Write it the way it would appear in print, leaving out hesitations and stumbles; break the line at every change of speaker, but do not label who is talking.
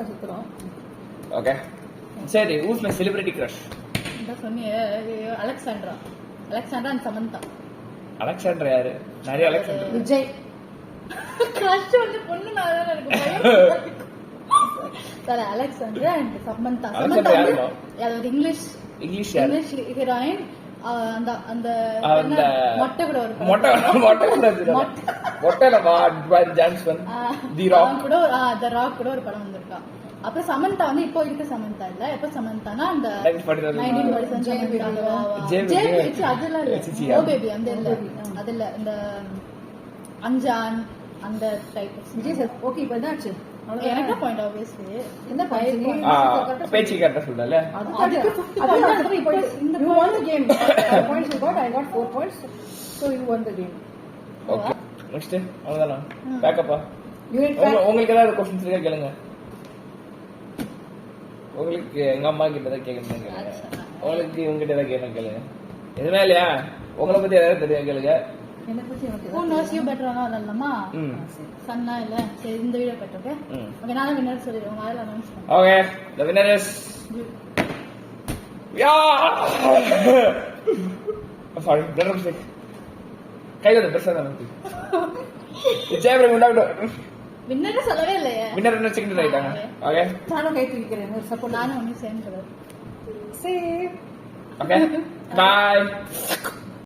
தான் சுத்துறோம்.
ஓகே சரி, who's my celebrity crush?
இந்த சொன்னியே அலெக்சாண்ட்ரா அண்ட் சமந்தா.
அலெக்சாண்டர் யாரு? நிறைய அலெக்சாண்டர்.
விஜய்.
கிரஷ் வந்து பொண்ணு நான் தான் எனக்கு sir. Alexandra and Samantha. Samantha வந்து அது ஒரு இங்கிலீஷ்
யாரு?
English heroine. அந்த அந்த
அந்த
மொட்டை கூட ஒரு தி ராக் கூட ஒரு படம் வந்திருக்கா. அப்புறம் சமந்தா வந்து இப்போ இருக்க சமந்தா இல்ல. எப்ப சமந்தானா அந்த 1947 அதெல்லாம் இல்ல. ஓ பேபி அந்த இல்ல, அது இல்ல. இந்த அஞ்சான் அந்த டைப்.
விஜய் சார். ஓகே, இப்போ என்னாச்சு?
எனக்கு பாயிண்ட் ஆப்வியஸ்லி
என்ன பாயிண்ட்?
பேச்சு கரெக்டா சொல்லல.
You won the game. Points you got, I got 4 points. So you won the game.
Okay next அவ்வளவுதானா? பேக்கப்பா.
Unit
உங்களுக்கு ஏதாவது क्वेश्चंस இருக்கா கேளுங்க. உங்களுக்கு எங்க அம்மா கிட்ட தான் கேட்கணும் கேளுங்க. உங்களுக்கு உங்க கிட்ட தான் கேளுங்க. எதுனா இல்லையா? உங்களை பத்தி ஏதாவது தெரியும் கேளுங்க.
என்ன பத்தி எனக்கு
who knows you better அதெல்லாமா chana இல்ல. சரி, இந்த வீடியோ கட். ஓகே ஓகே, நானே வின்னர் சொல்லிடுறேன். உங்க ஆயில அனௌன்ஸ் பண்ணுங்க.
Okay, the winner is sorry, better mistake. கையில பெருசா தான் இருக்கு. ஜெயபிரகாஷ் உண்டாகட்டும்.
வின்னர் சொல்லவே இல்லையே.
வின்னர் என்ன செகண்ட் ஆயிட்டாங்க. ஓகே,
நானும் கை தூக்கிக்கிறேன். சப்போர்ட்
நானும் ஒன்னு சேம் கலர்.
சே.
Okay, by.